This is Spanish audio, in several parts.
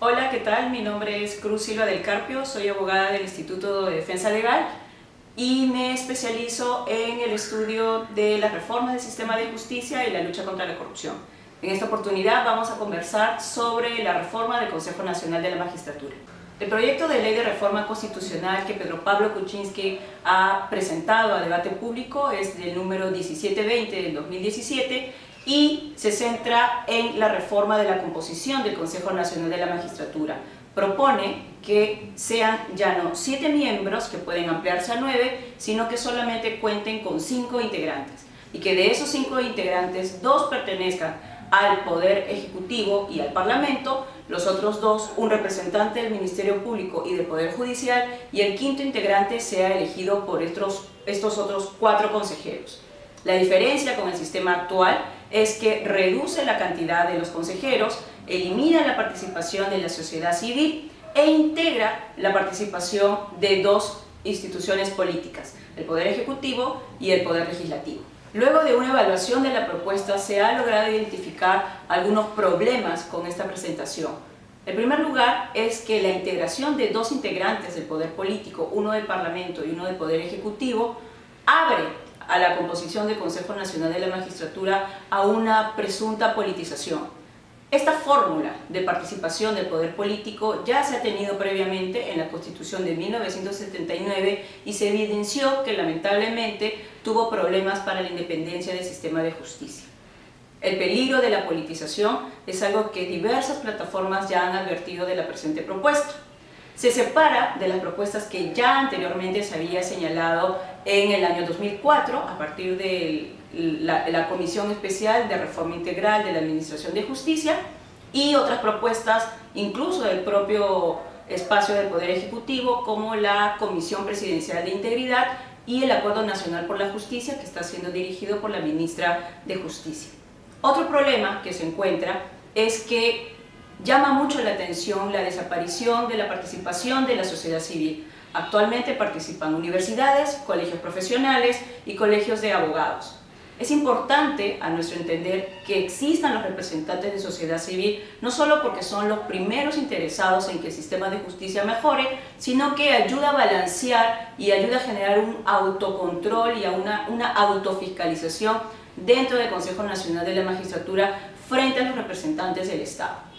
Hola, ¿qué tal? Mi nombre es Cruz Silva del Carpio, soy abogada del Instituto de Defensa Legal y me especializo en el estudio de las reformas del sistema de justicia y la lucha contra la corrupción. En esta oportunidad vamos a conversar sobre la reforma del Consejo Nacional de la Magistratura. El proyecto de ley de reforma constitucional que Pedro Pablo Kuczynski ha presentado a debate público es del número 1720 del 2017 y se centra en la reforma de la composición del Consejo Nacional de la Magistratura. Propone que sean ya no 7 miembros, que pueden ampliarse a 9, sino que solamente cuenten con 5 integrantes y que de esos 5 integrantes, 2 pertenezcan al Poder Ejecutivo y al Parlamento, los otros 2, un representante del Ministerio Público y del Poder Judicial, y el 5º integrante sea elegido por estos otros 4 consejeros. La diferencia con el sistema actual es que reduce la cantidad de los consejeros, elimina la participación de la sociedad civil e integra la participación de 2 instituciones políticas, el Poder Ejecutivo y el Poder Legislativo. Luego de una evaluación de la propuesta se ha logrado identificar algunos problemas con esta presentación. En primer lugar es que la integración de 2 integrantes del Poder Político, uno del Parlamento y uno del Poder Ejecutivo, abre a la composición del Consejo Nacional de la Magistratura a una presunta politización. Esta fórmula de participación del poder político ya se ha tenido previamente en la Constitución de 1979 y se evidenció que lamentablemente tuvo problemas para la independencia del sistema de justicia. El peligro de la politización es algo que diversas plataformas ya han advertido de la presente propuesta. Se separa de las propuestas que ya anteriormente se había señalado en el año 2004 a partir de la Comisión Especial de Reforma Integral de la Administración de Justicia y otras propuestas incluso del propio espacio del Poder Ejecutivo, como la Comisión Presidencial de Integridad y el Acuerdo Nacional por la Justicia, que está siendo dirigido por la Ministra de Justicia. Otro problema que se encuentra es que llama mucho la atención la desaparición de la participación de la sociedad civil. Actualmente participan universidades, colegios profesionales y colegios de abogados. Es importante, a nuestro entender, que existan los representantes de sociedad civil, no solo porque son los primeros interesados en que el sistema de justicia mejore, sino que ayuda a balancear y ayuda a generar un autocontrol y a una autofiscalización dentro del Consejo Nacional de la Magistratura frente a los representantes del Estado.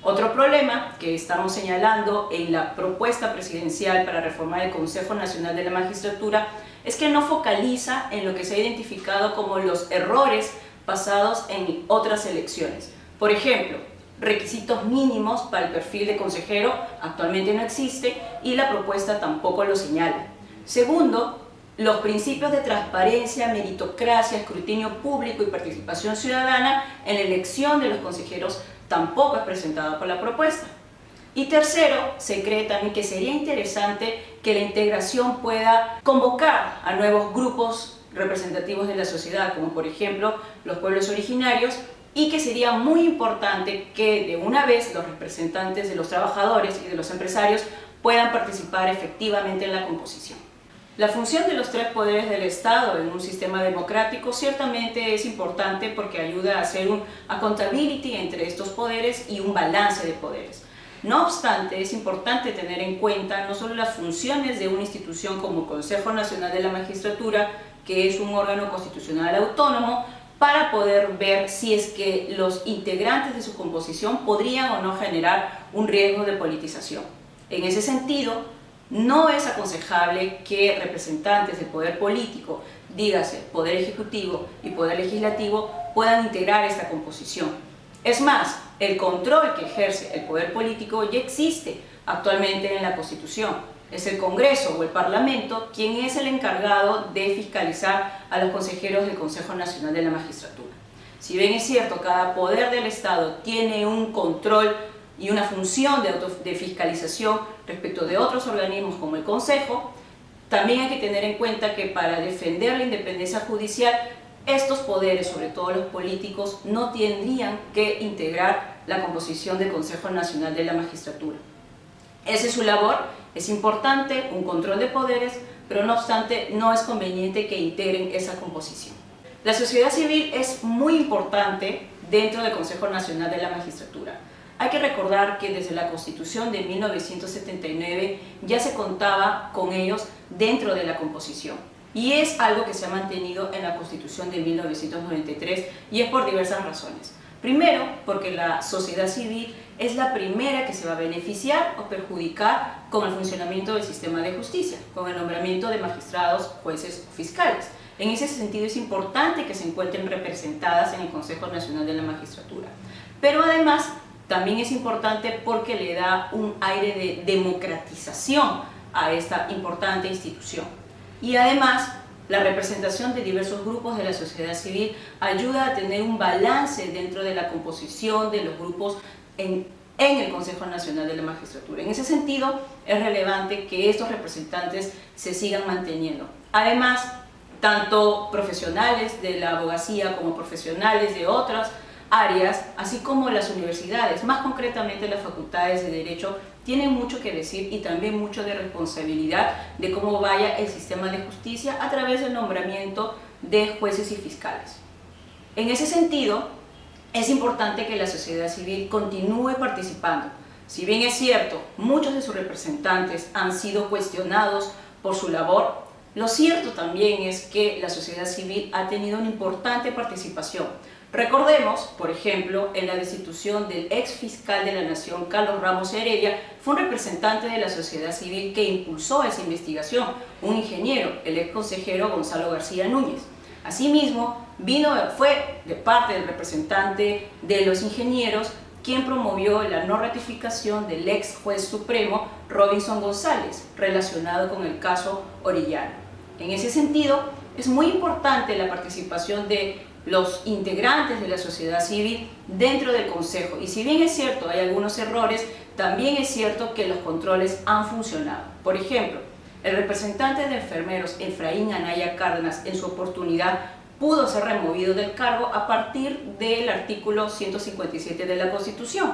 Otro problema que estamos señalando en la propuesta presidencial para reformar el Consejo Nacional de la Magistratura es que no focaliza en lo que se ha identificado como los errores pasados en otras elecciones. Por ejemplo, requisitos mínimos para el perfil de consejero actualmente no existe y la propuesta tampoco lo señala. Segundo, los principios de transparencia, meritocracia, escrutinio público y participación ciudadana en la elección de los consejeros tampoco es presentado por la propuesta. Y tercero, se cree también que sería interesante que la integración pueda convocar a nuevos grupos representativos de la sociedad, como por ejemplo los pueblos originarios, y que sería muy importante que de una vez los representantes de los trabajadores y de los empresarios puedan participar efectivamente en la composición. La función de los 3 poderes del Estado en un sistema democrático ciertamente es importante porque ayuda a hacer un accountability entre estos poderes y un balance de poderes. No obstante, es importante tener en cuenta no solo las funciones de una institución como el Consejo Nacional de la Magistratura, que es un órgano constitucional autónomo, para poder ver si es que los integrantes de su composición podrían o no generar un riesgo de politización. En ese sentido, no es aconsejable que representantes del poder político, dígase Poder Ejecutivo y Poder Legislativo, puedan integrar esta composición. Es más, el control que ejerce el poder político ya existe actualmente en la Constitución. Es el Congreso o el Parlamento quien es el encargado de fiscalizar a los consejeros del Consejo Nacional de la Magistratura. Si bien es cierto, cada poder del Estado tiene un control y una función de fiscalización respecto de otros organismos como el Consejo, también hay que tener en cuenta que para defender la independencia judicial, estos poderes, sobre todo los políticos, no tendrían que integrar la composición del Consejo Nacional de la Magistratura. Esa es su labor, es importante, un control de poderes, pero no obstante no es conveniente que integren esa composición. La sociedad civil es muy importante dentro del Consejo Nacional de la Magistratura. Hay que recordar que desde la Constitución de 1979 ya se contaba con ellos dentro de la composición. Y es algo que se ha mantenido en la Constitución de 1993 y es por diversas razones. Primero, porque la sociedad civil es la primera que se va a beneficiar o perjudicar con el funcionamiento del sistema de justicia, con el nombramiento de magistrados, jueces o fiscales. En ese sentido es importante que se encuentren representadas en el Consejo Nacional de la Magistratura. Pero además también es importante porque le da un aire de democratización a esta importante institución. Y además, la representación de diversos grupos de la sociedad civil ayuda a tener un balance dentro de la composición de los grupos en el Consejo Nacional de la Magistratura. En ese sentido, es relevante que estos representantes se sigan manteniendo. Además, tanto profesionales de la abogacía como profesionales de otras áreas, así como las universidades, más concretamente las facultades de Derecho, tienen mucho que decir y también mucho de responsabilidad de cómo vaya el sistema de justicia a través del nombramiento de jueces y fiscales. En ese sentido, es importante que la sociedad civil continúe participando. Si bien es cierto, muchos de sus representantes han sido cuestionados por su labor, lo cierto también es que la sociedad civil ha tenido una importante participación. Recordemos, por ejemplo, en la destitución del ex fiscal de la Nación, Carlos Ramos Heredia, fue un representante de la sociedad civil que impulsó esa investigación, un ingeniero, el ex consejero Gonzalo García Núñez. Asimismo, fue de parte del representante de los ingenieros quien promovió la no ratificación del ex juez supremo Robinson González, relacionado con el caso Orellana. En ese sentido, es muy importante la participación de los integrantes de la sociedad civil dentro del Consejo. Y si bien es cierto, hay algunos errores, también es cierto que los controles han funcionado. Por ejemplo, el representante de enfermeros, Efraín Anaya Cárdenas, en su oportunidad pudo ser removido del cargo a partir del artículo 157 de la Constitución.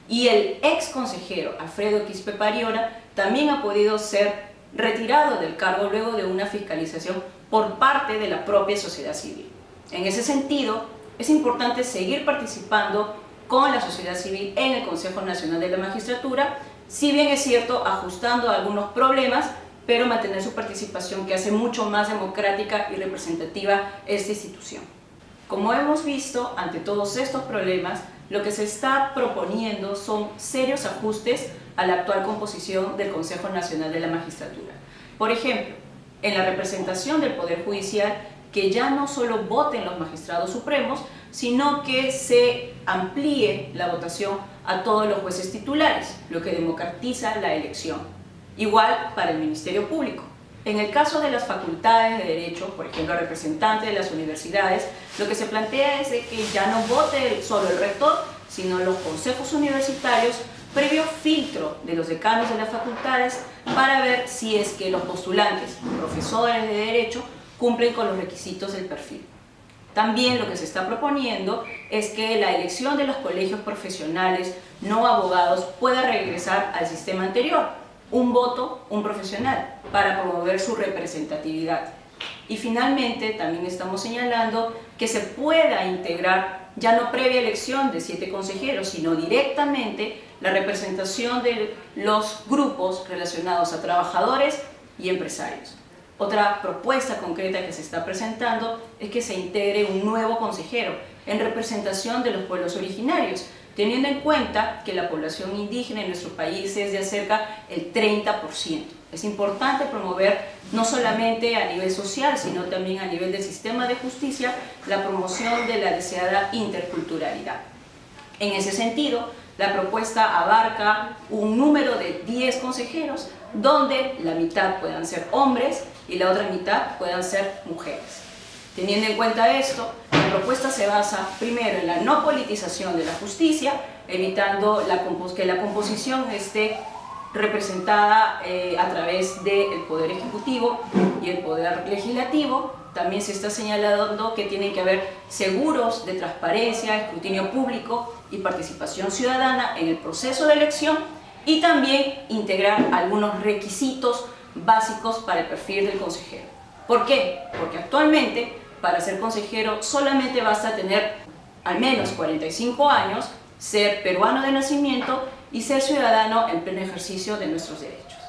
Y el ex consejero, Alfredo Quispe Pariora, también ha podido ser retirado del cargo luego de una fiscalización por parte de la propia sociedad civil. En ese sentido, es importante seguir participando con la sociedad civil en el Consejo Nacional de la Magistratura, si bien es cierto, ajustando algunos problemas, pero mantener su participación que hace mucho más democrática y representativa esta institución. Como hemos visto, ante todos estos problemas, lo que se está proponiendo son serios ajustes a la actual composición del Consejo Nacional de la Magistratura. Por ejemplo, en la representación del Poder Judicial, que ya no solo voten los magistrados supremos, sino que se amplíe la votación a todos los jueces titulares, lo que democratiza la elección. Igual para el Ministerio Público. En el caso de las facultades de Derecho, por ejemplo, representantes de las universidades, lo que se plantea es de que ya no vote solo el rector, sino los consejos universitarios, previo filtro de los decanos de las facultades para ver si es que los postulantes, profesores de Derecho, cumplen con los requisitos del perfil. También lo que se está proponiendo es que la elección de los colegios profesionales no abogados pueda regresar al sistema anterior, un voto, un profesional, para promover su representatividad. Y finalmente también estamos señalando que se pueda integrar ya no previa elección de 7 consejeros, sino directamente la representación de los grupos relacionados a trabajadores y empresarios. Otra propuesta concreta que se está presentando es que se integre un nuevo consejero en representación de los pueblos originarios, teniendo en cuenta que la población indígena en nuestro país es de acerca el 30%. Es importante promover no solamente a nivel social, sino también a nivel del sistema de justicia, la promoción de la deseada interculturalidad. En ese sentido, la propuesta abarca un número de 10 consejeros, donde la mitad puedan ser hombres y la otra mitad puedan ser mujeres. Teniendo en cuenta esto, la propuesta se basa primero en la no politización de la justicia, evitando que la composición esté representada a través del Poder Ejecutivo y el Poder Legislativo. También se está señalando que tienen que haber seguros de transparencia, escrutinio público y participación ciudadana en el proceso de elección, y también integrar algunos requisitos básicos para el perfil del consejero. ¿Por qué? Porque actualmente para ser consejero solamente basta tener al menos 45 años, ser peruano de nacimiento y ser ciudadano en pleno ejercicio de nuestros derechos.